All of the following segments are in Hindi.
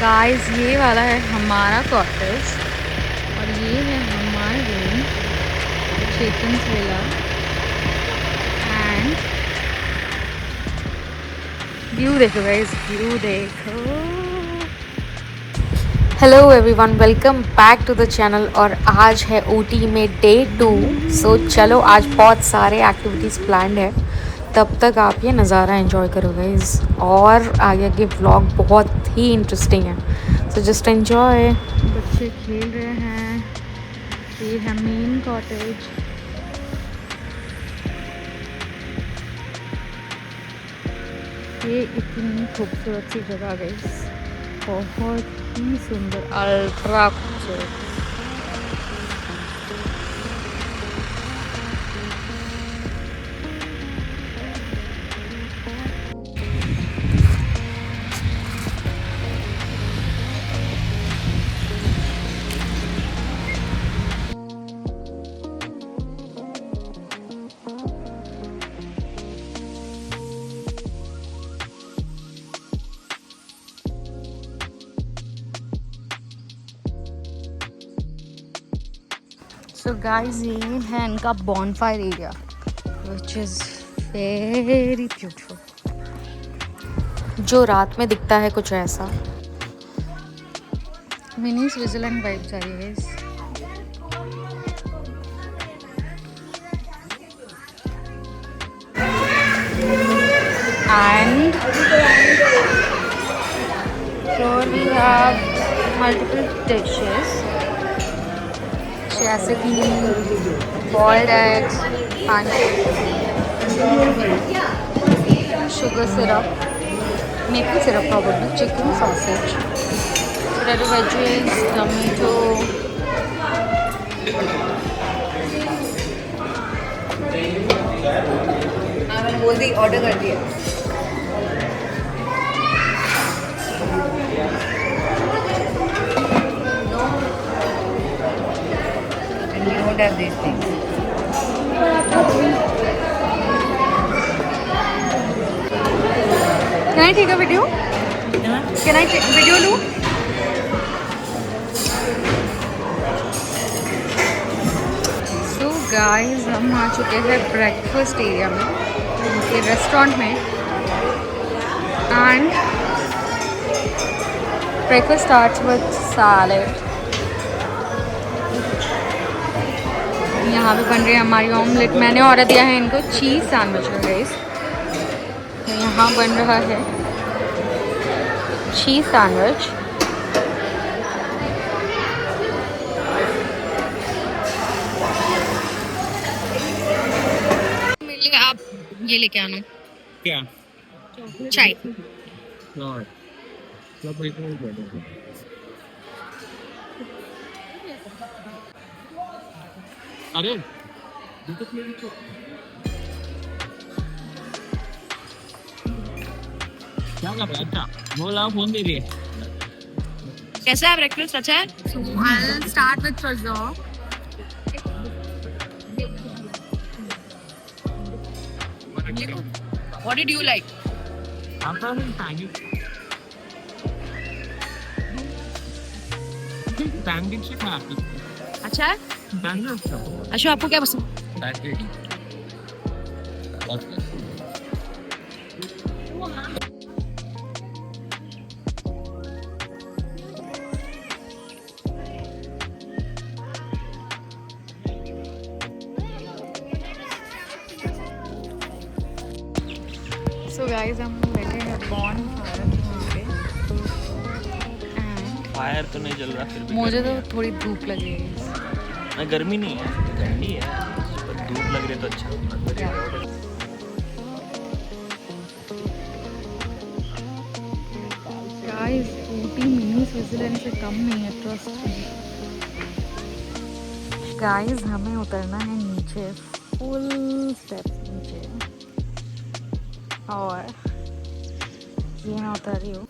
गाइस ये वाला है हमारा कॉटेज और ये है हमारा room, Chetan's villa. And view देखो गाइस, व्यू देखो। Hello everyone, welcome back to the channel. और आज है ऊटी में डे 2। सो चलो, आज बहुत सारे एक्टिविटीज़ प्लान्ड है। तब तक आप ये नज़ारा एंजॉय करो गाइस, और आगे के व्लॉग बहुत ही इंटरेस्टिंग है। So just enjoy. बच्चे खेल रहे हैं। ये है मेन कॉटेज। ये इतनी खूबसूरत सी जगह गाइस, बहुत ही सुंदर, अल्ट्रा खूबसूरत। सो गाइस, ये है इनका bonfire area which is very beautiful. जो रात में दिखता है कुछ ऐसा। मिनी स्विट्जरलैंड वाइब्स आ रही है guys. And here we have multiple dishes, जैसे कि boiled eggs, pancakes, sugar syrup, maple syrup probably, chicken sausage, potato wedges, tomato, मैंने बोल दी, ऑर्डर कर दिया। And we don't have these things. Can I take a video? Can I take video do? So guys, हम आ चुके हैं ब्रेकफास्ट एरिया में, उनके रेस्टोरेंट में। And breakfast starts with salad. यहाँ पे बन रही है हमारी ऑमलेट। मैंने ऑर्डर दिया है इनको चीज़ सैंडविच का गाइस। तो यहाँ बन रहा है चीज़ सैंडविच। आप ये लेके आना। क्या? चाय। अरे क्या कर रहा है? अच्छा बोला, फोन दे दिए। कैसा है ब्रेकफास्ट? अच्छा है। I'll start with croissant. What did you like? आपका पैनकेक से खा। अच्छा है। अच्छा, आपको क्या पसंद? So guys, हम बैठे हैं बॉनफायर पे। फायर तो नहीं जल रहा, फिर भी मुझे तो गर्मी है। थोड़ी धूप लगी। नहीं, गर्मी नहीं है, ठंडी है, पर धूप लग रही है तो अच्छा। गाइस, ऊटी मिनी स्विट्जरलैंड से कम नहीं है, ट्रस्ट मी। गाइस, हमें उतरना है नीचे, फुल स्टेप्स नीचे। और ये मैं उतर रही हूँ।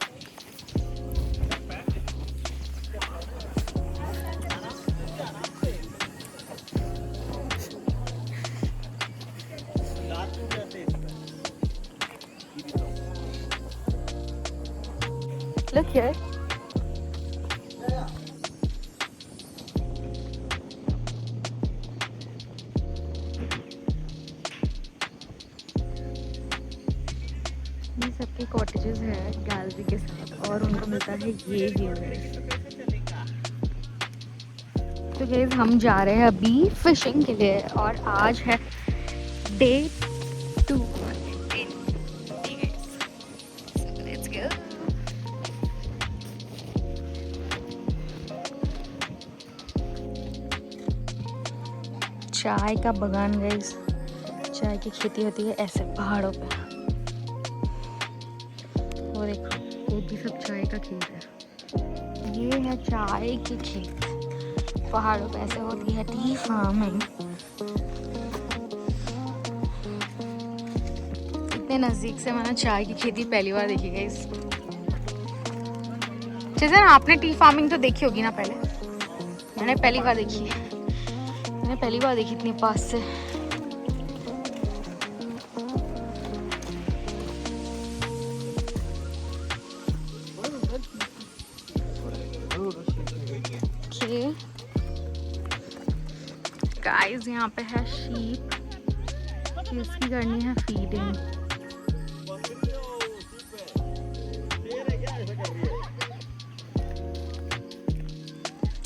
Look here. के साथ और उनको मिलता है ये व्यू। तो गाइस हम जा रहे हैं अभी फिशिंग के लिए और आज है डे 2। चाय का बगान गाइस, चाय की खेती होती है ऐसे पहाड़ों पे। और देखो ये भी सब चाय का खेत है। ये है चाय की खेत, पहाड़ों पे ऐसे होती है टी फार्मिंग। इतने नजदीक से मैंने चाय की खेती पहली बार देखी गाइस। जैसे ना आपने टी फार्मिंग तो देखी होगी ना पहले, मैंने पहली बार देखी है। मैंने पहली बार देखी इतनी पास से। गाइस यहाँ पे है शीप, इसकी करनी है फीडिंग।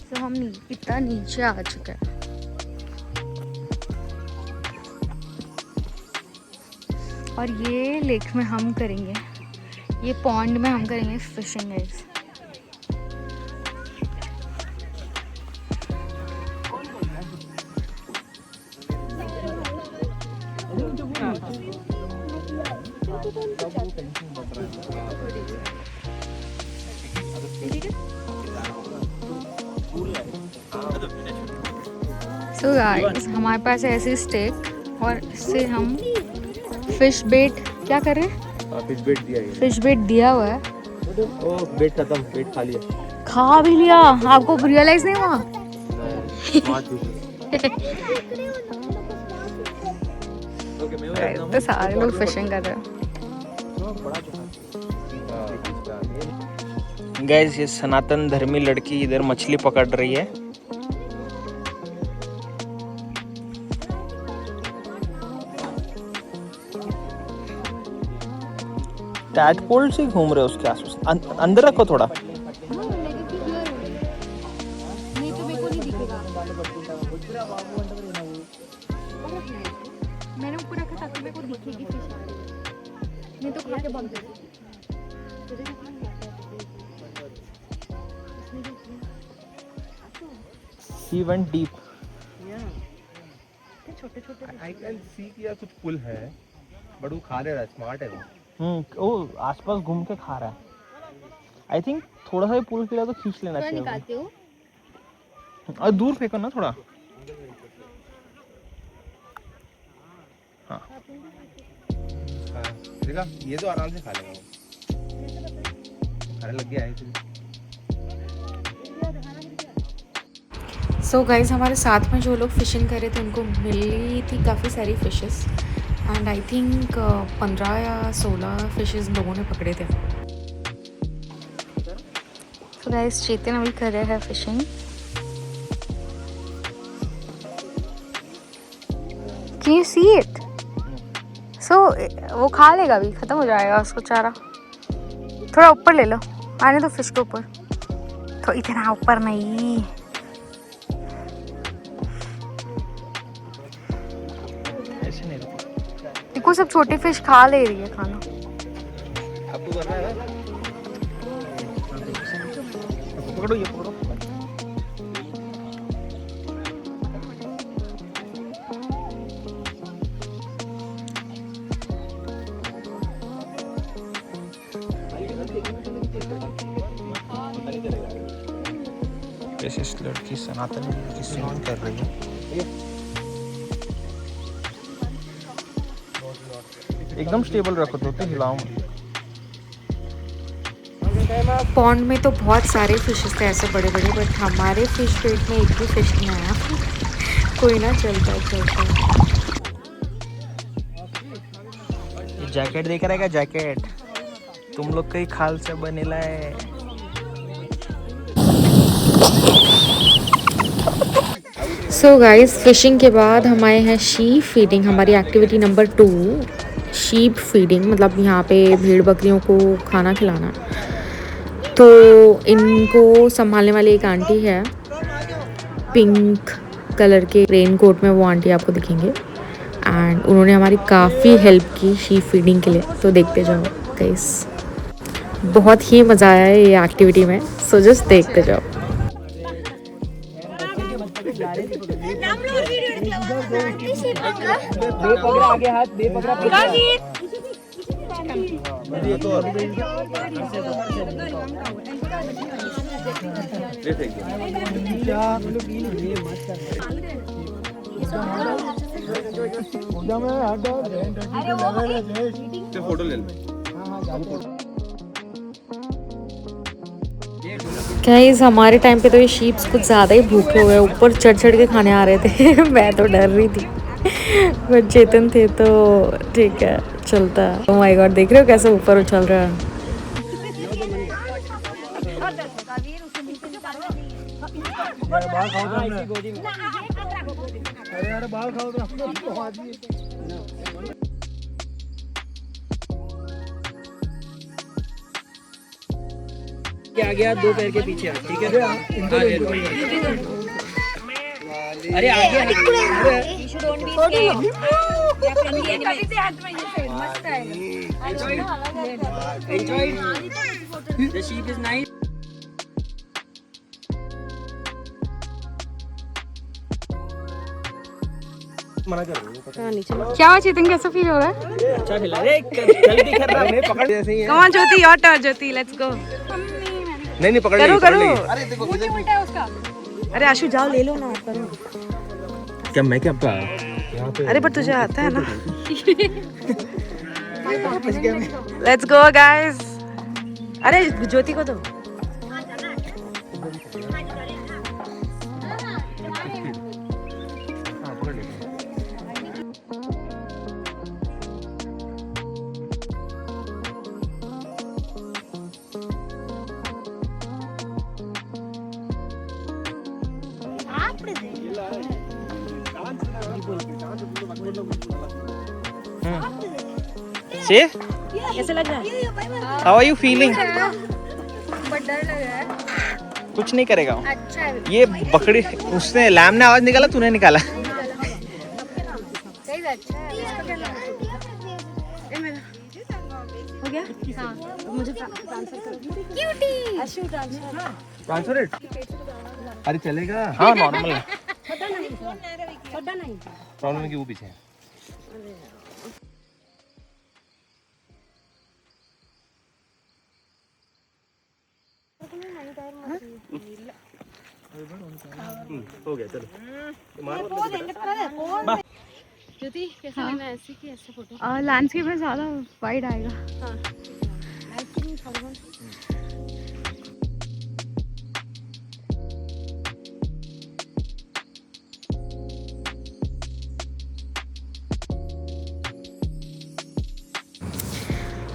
तो हम इतना नीचे आ चुके हैं। और ये लेक में हम करेंगे, ये पॉन्ड में हम करेंगे फिशिंग गाइस। सो गाइस हमारे पास है ऐसी स्टिक और इससे हम फिश बेट क्या कर रहे हैं? फिश बेट दिया है। फिश बेट दिया हुआ है। ओ बेट खत्म, बेट खा लिया। खा भी लिया, आपको रियलाइज नहीं हुआ? तो सारे लोग फिशिंग कर रहे हैं। गाइस ये सनातन धर्मी लड़की इधर मछली पकड़ रही है। टैडपोल से घूम रहे हो उसके आसपास। अंदर रखो थोड़ा। मैंने ऊपर रखा ताकि मेरे को दिखेगी फिश, नहीं तो खा के बंद कर। He went deep. I can see कि यार कुछ पुल है, बट वो खा ले रहा है, स्मार्ट है वो। वो आसपास घूम के खा रहा है। आई थिंक थोड़ा सा ही पुल खिला तो खींच लेना चाहिए। निकालते हो और दूर फेंको ना थोड़ा। हाँ देखा, ये तो आराम से खा लेगा वो। खाने लग गया है। सो गाइज हमारे साथ में जो लोग फिशिंग कर रहे थे उनको मिली थी काफ़ी सारी फिशेस एंड आई थिंक 15 या 16 फिशेस लोगों ने पकड़े थे। सो गाइज चेतन अभी कर रहे हैं fishing. Can you see it? So वो खा लेगा, अभी ख़त्म हो जाएगा उसको चारा। थोड़ा ऊपर ले लो, आने दो फिश के ऊपर। तो इतना ऊपर नहीं, देखो सब छोटी फिश खा ले रही है खाना। आपको करना है ना? पकड़ो ये पकड़ो। कैसे इस लड़की सनातन की स्विमिंग कर रही है। एकदम स्टेबल रखो तो हिलाओ मत। पॉन्ड में तो बहुत सारे फिशेस थे ऐसे बड़े बड़े, बट हमारे फिश पेट में एक भी फिश नहीं आया। कोई ना, चलता है। ये जैकेट देख रहा है क्या? जैकेट तुम लोग कई खाल से बनेला है। सो गाइस फिशिंग के बाद हम आए हैं शीप फीडिंग, हमारी एक्टिविटी नंबर 2 शीप फीडिंग। मतलब यहाँ पे भेड़ बकरियों को खाना खिलाना। तो इनको संभालने वाली एक आंटी है पिंक कलर के रेन कोट में, वो आंटी आपको दिखेंगे एंड उन्होंने हमारी काफ़ी हेल्प की शीप फीडिंग के लिए। तो देखते जाओ गाइस, बहुत ही मज़ा आया है ये एक्टिविटी में, सो जस्ट देखते जाओ। आगे हाथ दे पकड़ा फोटो ले ले। गाइस हमारे टाइम पे तो ये शीप्स कुछ ज़्यादा ही भूखे हुए ऊपर चढ़ चढ़ के खाने आ रहे थे मैं तो डर रही थी बट चेतन थे तो ठीक है चलता। ओह माय गॉड, देख रहे हो कैसे ऊपर उछल रहा है। आ गया, दो पैर के पीछे, ठीक है। अरे आगे क्या हुआ चेतन, कैसा फील हो रहा है? अच्छा खिला रे, जल्दी कर रहा है, पकड़ ऐसे ही है। Come on Jyoti, your turn Jyoti, let's go. नहीं पकड़ करो करो। अरे देखो उल्टा है उसका। अरे आशु जाओ ले लो ना, करो। क्या मैं क्या अरे पर तुझे आता है ना। Let's go guys. अरे ज्योति को दो। See? कैसे लग रहा है? How are you feeling? But डर लग रहा है। कुछ नहीं करेगा। अच्छा है। ये बकरी, उसने लैम ने आवाज निकाला, तूने निकाला। सही है, अच्छा है। इसका क्या नाम है? ये मेरा हो गया? हाँ। अब मुझे ट्रांसफर करो। Cutie. Ashu transfer. Transfer it. अरे चलेगा। हाँ नॉर्मल है। प्रॉब्लम है कि वो पीछे है। हो गया चलो। ज्योति कैसा लग रहा है ऐसे की ऐसे फोटो? लैंडस्केप में ज्यादा वाइड आएगा। हाँ।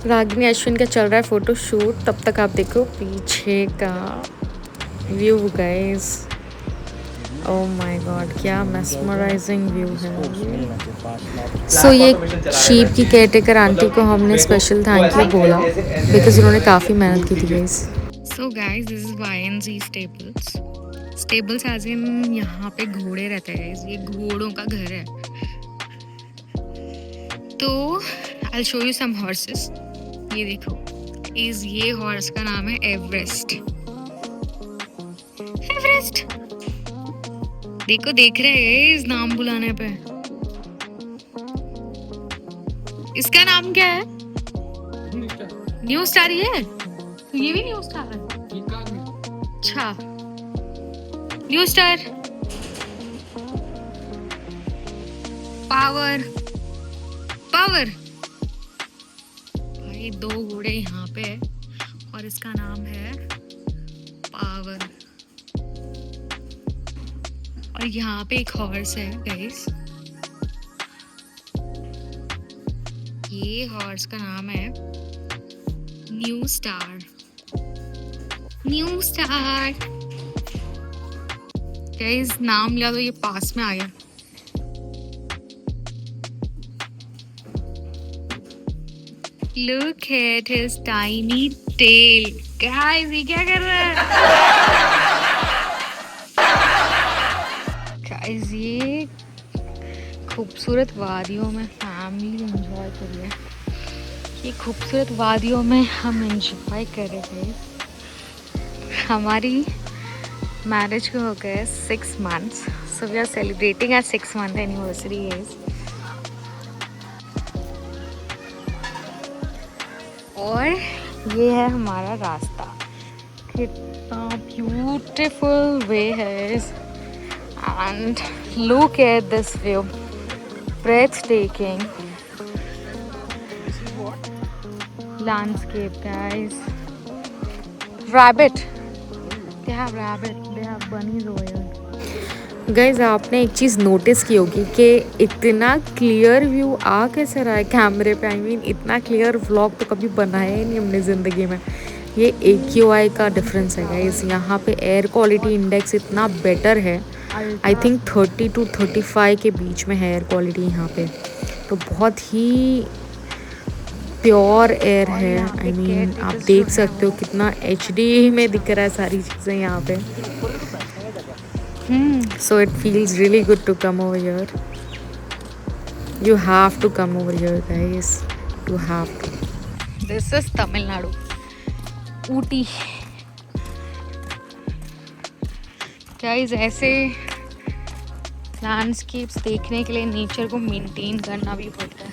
रागिनी अश्विन का चल रहा है फोटो शूट, तब तक आप देखो पीछे का view guys. Oh my god, क्या मेस्मराइजिंग व्यू है। सो ये शीप की केयरटेकर आंटी को हमने स्पेशल थैंक यू बोला बिकॉज उन्होंने काफ़ी मेहनत की थी guys. So guys this is YNZ stables. Stables as in यहाँ पे घोड़े रहते हैं गाइस, ये घोड़ों का घर है। तो I will show you some horses. ये देखो, ये हॉर्स का नाम है एवरेस्ट। एवरेस्ट देखो, देख रहे हैं इस नाम बुलाने पे। इसका नाम क्या है? New star. ये भी न्यू स्टार है। अच्छा, न्यू स्टार। Power power. भाई दो घोड़े यहाँ पे है और इसका नाम है पावर। और यहाँ पे एक हॉर्स है गाइस, ये हॉर्स का नाम है new star. New star guys, नाम लिया तो ये पास में आ गया। Look at his tiny tail. Guys ये क्या कर रहा है? गाइस ये खूबसूरत वादियों में फैमिली एंजॉय कर रही है। ये खूबसूरत वादियों में हम एंजॉय कर रहे हैं। हमारी मैरिज को हो गए 6 months, so we are celebrating our 6-month anniversary is. और ये है हमारा रास्ता। कितना ब्यूटीफुल वे है and look at this view, breathtaking landscape guys. Rabbit, they have bunnies over here. Guys आपने एक चीज़ नोटिस की होगी कि इतना क्लियर व्यू आ कैसे रहा है कैमरे पे। आई मीन इतना क्लियर व्लॉग तो कभी बनाया ही नहीं हमने ज़िंदगी में। ये AQI का डिफरेंस है गाइज। यहाँ पे एयर क्वालिटी इंडेक्स इतना बेटर है। आई थिंक 30 to 35 के बीच में है एयर क्वालिटी यहाँ पे। तो बहुत ही प्योर एयर है। आई मीन आप देख सकते हो कितना HD में दिख रहा है सारी चीज़ें यहाँ पे। So it feels really good to come over here. You have to come over here guys. You have to. This is Tamil Nadu. Ooty. Guys ऐसे लैंडस्केप्स देखने के लिए नेचर को मेंटेन करना भी पड़ता है।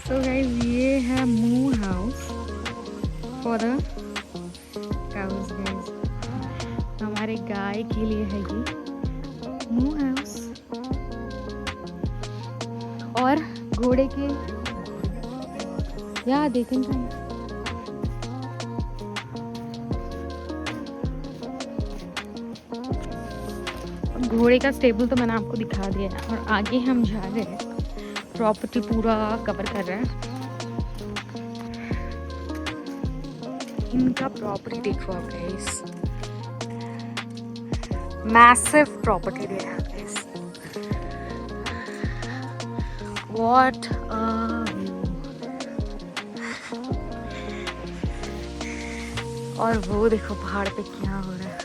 So guys ये है moon house for the cows guys. हमारे गाय के लिए है ये मून हाउस। और घोड़े के या देखेंगे घोड़े का स्टेबल तो मैंने आपको दिखा दिया है। और आगे हम जा रहे हैं, प्रॉपर्टी पूरा कवर कर रहे हैं। इनका प्रॉपर्टी देखो आप गाइस, मैसिव प्रॉपर्टी दे रहा है गाइस। What a view. और वो देखो पहाड़ पे क्या हो रहा है,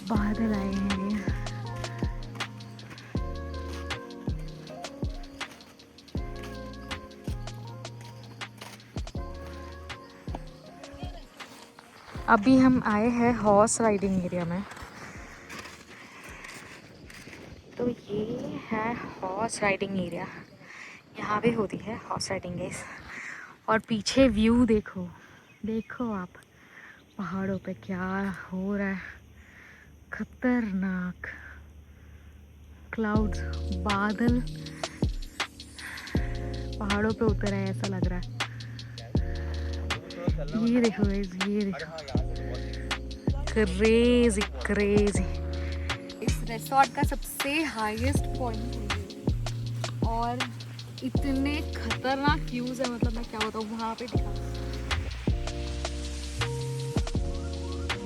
बादल आए हैं। अभी हम आए हैं हॉर्स राइडिंग एरिया में। तो ये है हॉर्स राइडिंग एरिया, यहाँ पे होती है हॉर्स राइडिंग गाइस। और पीछे व्यू देखो, देखो आप पहाड़ों पे क्या हो रहा है, खतरनाक क्लाउड्स, बादल पहाड़ों पे उतर है ऐसा लग रहा है। ये देखो गाइस, ये देखो, क्रेजी क्रेजी। इस रिसोर्ट का सबसे हाईएस्ट पॉइंट है ये। और इतने खतरनाक व्यूज है, मतलब मैं क्या बताऊँ। वहाँ पे दिखा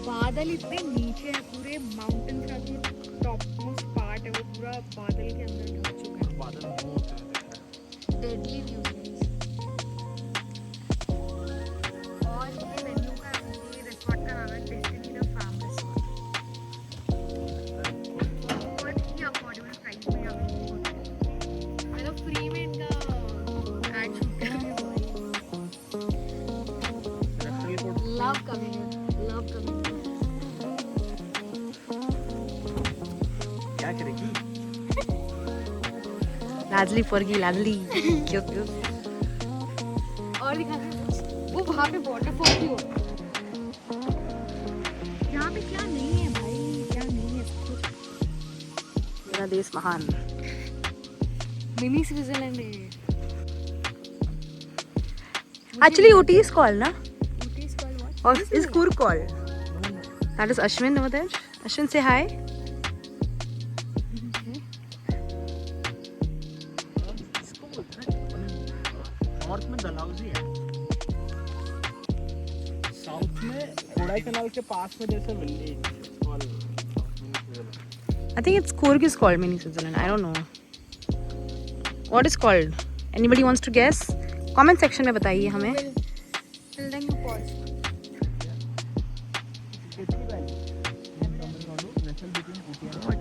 बादल इतने नीचे है, पूरे माउंटेन का जो टॉप मोस्ट पार्ट है वो पूरा बादल के अंदर ढक चुका है। बादल डेडली व्यू। और ये वेन्यू का, ये रिसोर्ट का नाम है डेस्टिनी द फार्म रिसोर्ट। बहुत ही अफोर्डेबल प्राइस में यहाँ पे मतलब फ्री में इनका ऐड शूट करके लव कमिंग, लव कमिंग। क्या करेगी? लाडली फॉरगी लाडली क्यूट क्यूट। और दिखा दे वो वहाँ पे वाटरफॉल भी हो। यहाँ पे क्या नहीं है भाई, क्या नहीं है। मेरा देश महान। मिनी स्विट्जरलैंड है। Actually, Ooty is called, na? Ooty is called what? Or is Coorg called? That is Ashwin over there. Ashwin, say hi. North में डलहौजी है, साउथ में कोडाईकनाल के पास में जैसे village. I think it's Coorg is called mini Switzerland. I don't know. What is called? Anybody wants to guess? Comment section में बताइए हमें.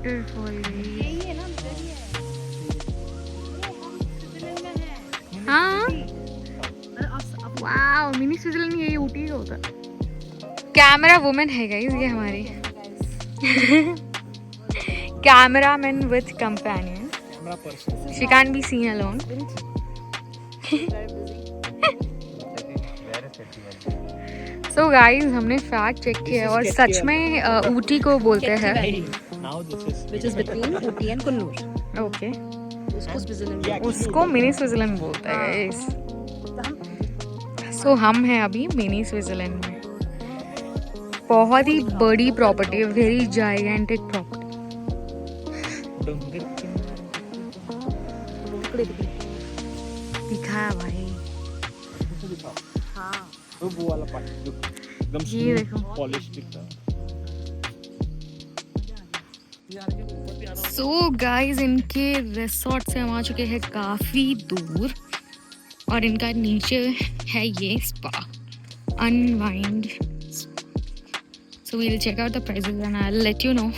यही है ना, इधर ही है। हाँ वाह, मिनी स्विट्जरलैंड यही ऊटी का होता है। कैमरा वुमन है गाइस ये हमारी। Cameraman with companion. She can be seen alone. So guys हमने फैक्ट चेक किया और सच में ऊटी को बोलते हैं। Which is between Ooty and Kunnur. Okay उसको स्विट्जरलैंड उसको मिनी स्विट्जरलैंड बोलते हैं गाइस। सो हम हैं अभी मिनी स्विट्जरलैंड में। बहुत ही बड़ी प्रॉपर्टी है, वेरी जाइगेंटिक प्रॉपर्टी। दिखा भाई वो वाला पार्ट जो एकदम ये देखो। पॉलिश दिखता है। सो गाइस इनके रिसोर्ट से हम आ चुके हैं काफ़ी दूर और इनका नीचे है ये spa unwind. So we will check out the prices and I will let you know.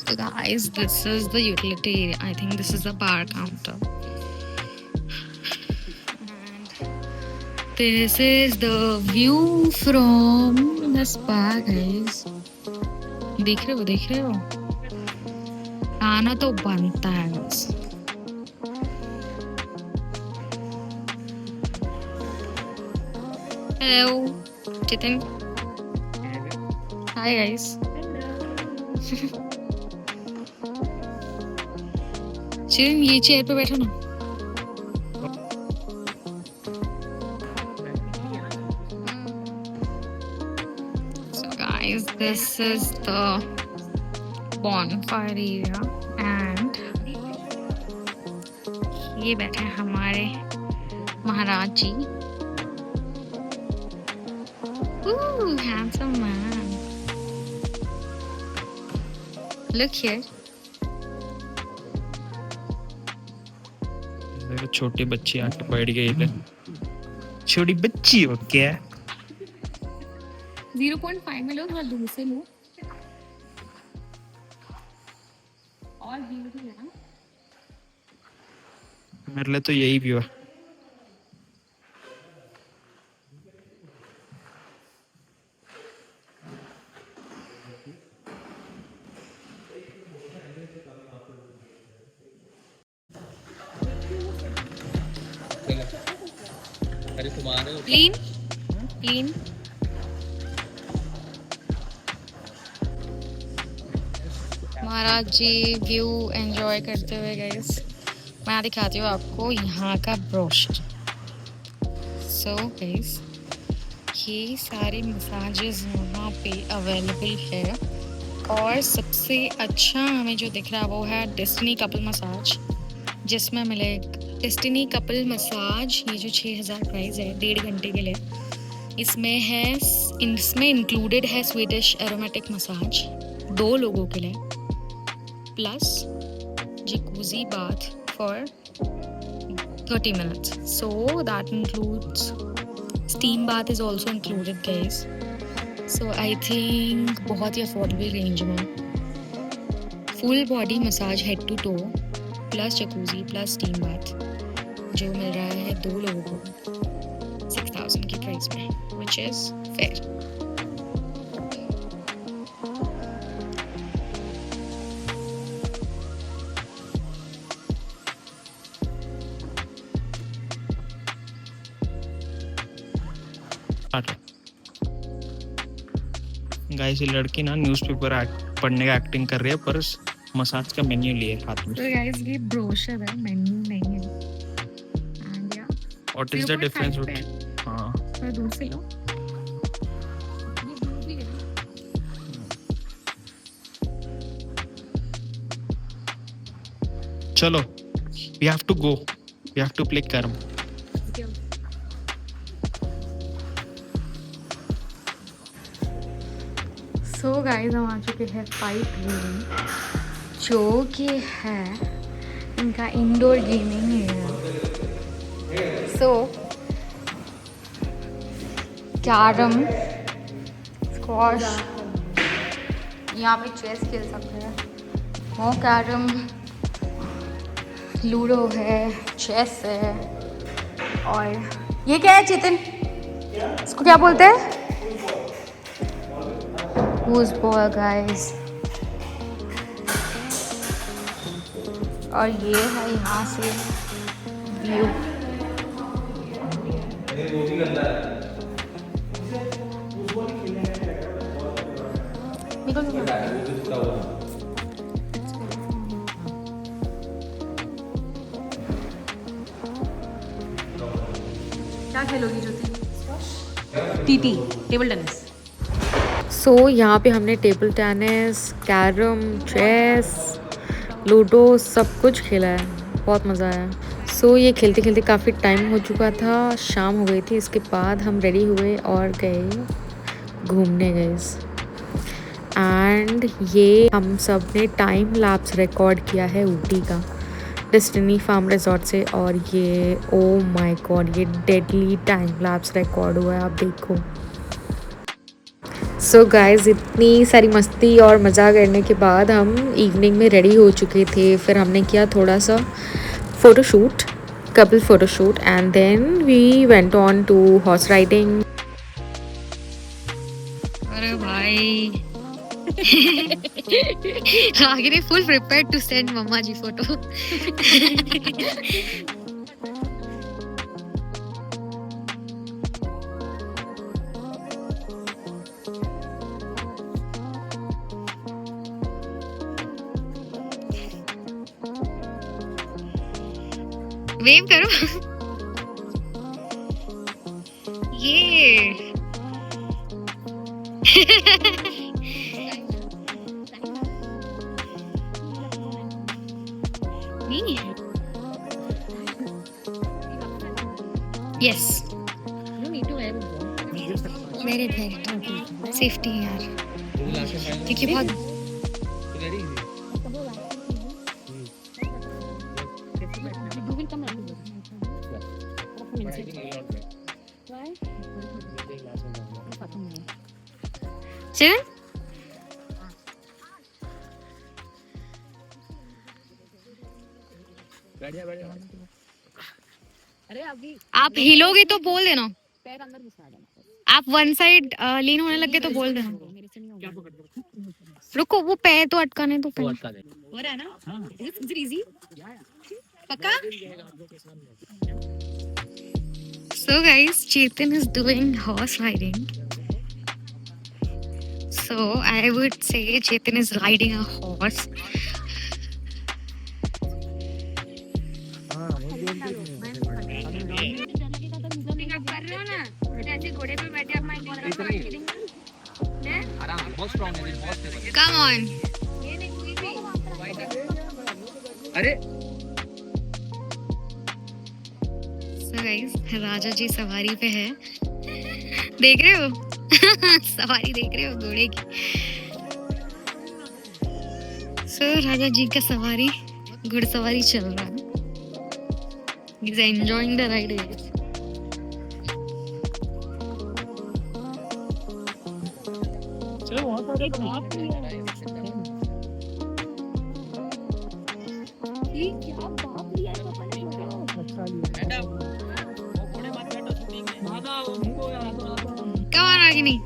So guys, this is the utility area. I think this is the bar counter. And this is the view from the spa, guys. देख रहे हो? आना तो बनता है बस। Hello, Chetan. Hi guys. Chiran ये चेयर पे बैठो ना। So guys, this is the bonfire area and ये बैठे हैं हमारे महाराज जी। Ooh, handsome man. Look here. छोटी बच्ची आके बैठ गई है। छोटी बच्ची हो क्या? 0.5 में लो, थोड़ा दूर से लो। और व्यू भी है ना? मेरे लिए तो यही व्यू है। Clean clean. Maharaj ji view enjoy करते हुए गाइस। मैं दिखाती हूँ आपको यहाँ का ब्रोशर। सो गाइस ये सारे मसाजेस यहाँ पे अवेलेबल है और सबसे अच्छा हमें जो दिख रहा है वो है डेस्टिनी कपल मसाज, जिसमें मिलेगा डेस्टिनी कपल मसाज। ये जो 6000 प्राइस है 1.5 घंटे के लिए, इसमें इंक्लूडेड है स्वीडिश एरोमेटिक मसाज 2 लोगों के लिए, plus jacuzzi bath for 30 minutes. So that includes steam bath is also included guys. So I think बहुत ही अफोर्डेबल रेंज में full body massage head to toe plus jacuzzi plus steam bath जो मिल रहा है 2 लोगों को 6000 की प्राइस में, which is fair. गाइस ये लड़की ना न्यूज़पेपर पढ़ने का एक्टिंग कर रही है पर मसाज का मेन्यू लिए हाथ में। So guys ये ब्रोशर है, मेन्यू नहीं है। And yeah, What is the 0.5 difference पे है। with हाँ थोड़ा दूर से लो। ये blue भी है। चलो we have to go We have to play carom. So guys हम आ चुके हैं फाइट रूम, जो कि है इनका इंडोर गेमिंग है। सो कैरम, स्क्वॉश, यहाँ पे चेस खेल सकते हैं, वो कैरम, लूडो है, चेस है, और ये क्या है चेतन, इसको क्या बोलते हैं? Football guys. और ये है यहाँ से व्यू। क्या खेलोगी Jyoti? TT, table tennis. So यहाँ पे हमने table tennis, carrom, chess, ludo सब कुछ खेला है, बहुत मज़ा आया। सो ये खेलते खेलते काफ़ी टाइम हो चुका था, शाम हो गई थी। इसके बाद हम रेडी हुए और गए घूमने गए। एंड ये हम सब ने टाइम लैप्स रिकॉर्ड किया है ऊटी का, डेस्टिनी फार्म रिजॉर्ट से। और ये ओ माय गॉड, ये डेडली टाइम लैप्स रिकॉर्ड हुआ है, आप देखो। सो गाइज इतनी सारी मस्ती और मज़ा करने के बाद हम इवनिंग में रेडी हो चुके थे। फिर हमने किया थोड़ा सा photoshoot, couple photoshoot, and then we went on to horse riding. अरे भाई Ragini full prepared to send mamma ji photo. Wave करो। ये यस मेरे पे सेफ्टी है यार, क्योंकि बहुत चल। आप हिलोगे तो बोल देना, आप वन साइड लीन होने लगे तो बोल देना। रुको, वो पैर तो अटकाने तो पैर हो रहा है ना, इजी पक्का। So guys, Chetan is doing horse riding. So I would say Chetan is riding a horse. Come on. अरे So guys, राजा जी सवारी पे है, देख रहे हो? सवारी देख रहे हो घोड़े की। So राजा जी का सवारी, घुड़सवारी चल रहा है। He's enjoying the ride. चलो वहाँ पर Come on, Ragini.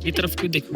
ये तरफ क्यों देखो?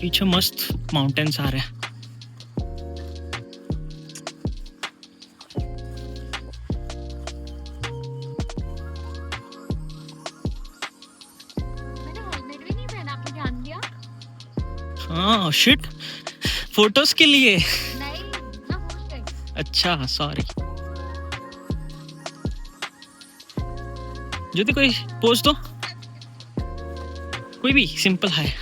पीछे मस्त माउंटेन्स आ रहे हैं। हाँ शिट, फोटोज के लिए। अच्छा सॉरी। ज्योति कोई पोज दो, कोई भी सिंपल है।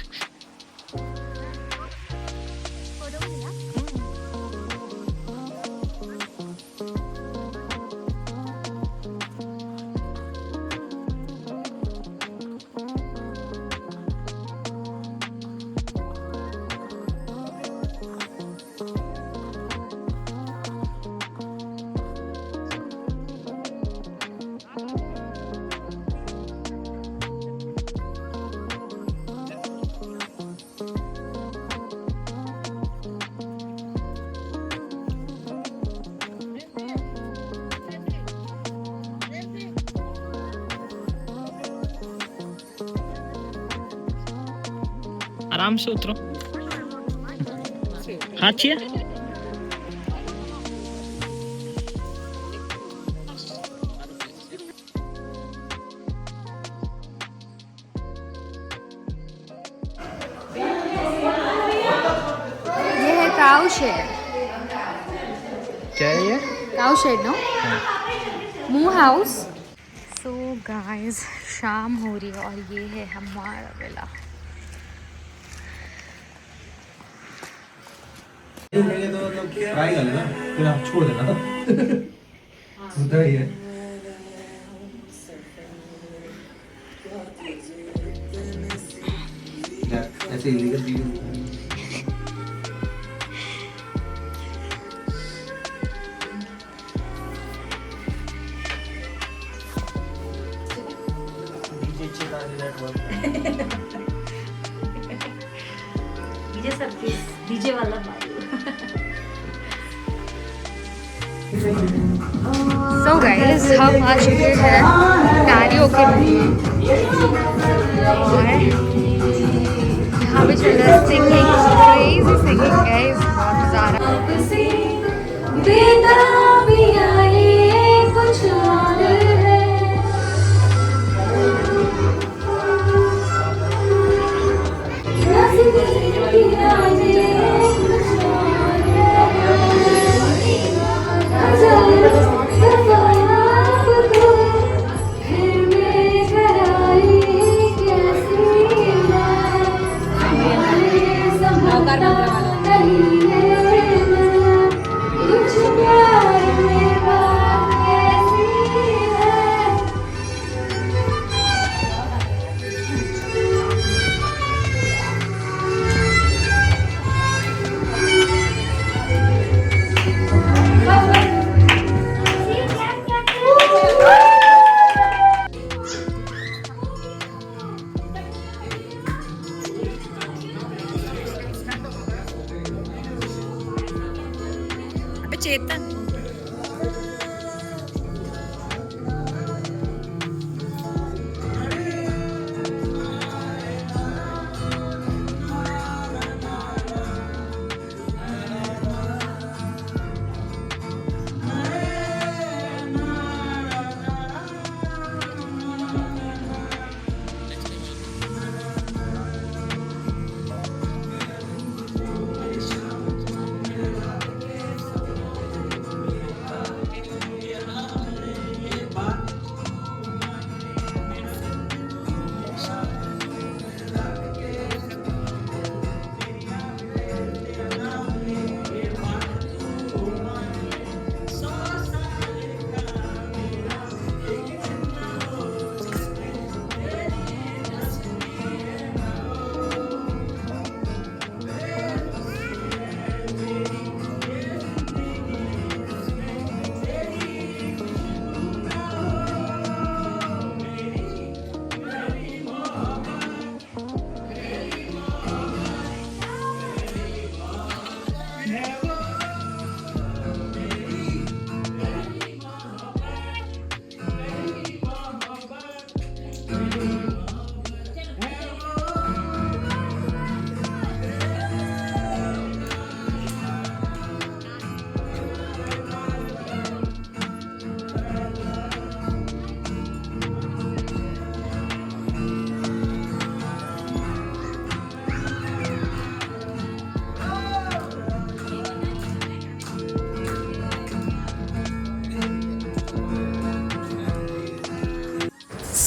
आराम से उतरो, हाथ चाहिए। ये है काउ शेड। क्या है ये? Cow shed no, move house. So guys शाम हो रही है और ये है हमारा विला। ट्राई कर लेना, फिर आप छोड़ देना। उधर ही है। ऐसे इलीगल चीजें डीजे वाला सो गाइस हम आ चुके हैं कैरियोके में और यहाँ पे चल रहा है सिंगिंग, क्रेजी सिंगिंग गाइस, बहुत मजा आ रहा है। चेतन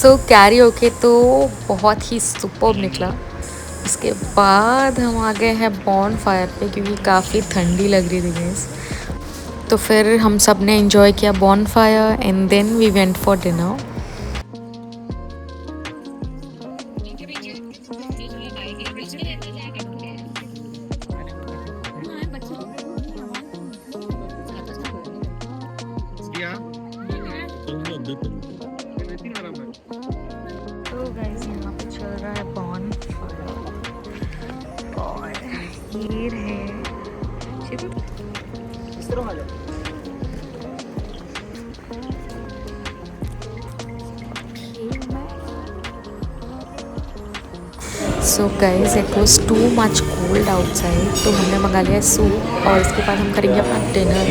सो कैरियोके तो बहुत ही सुपर्ब निकला। उसके बाद हम आ गए हैं बॉन फायर पे क्योंकि काफ़ी ठंडी लग रही थी गाइस। तो फिर हम सब ने एंजॉय किया bonfire and then we went for dinner. तो गाइस यहाँ पे चल रहा है बॉन फायर और ये है इस तरह आ जाओ। So guys it was too much cold outside, तो हमने मंगा लिया सूप और इसके बाद हम करेंगे अपना डिनर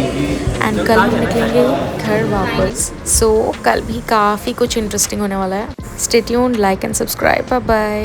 एंड कल हम निकलेंगे घर वापस। सो कल भी काफ़ी कुछ इंटरेस्टिंग होने वाला है। Stay tuned, like and subscribe, bye bye.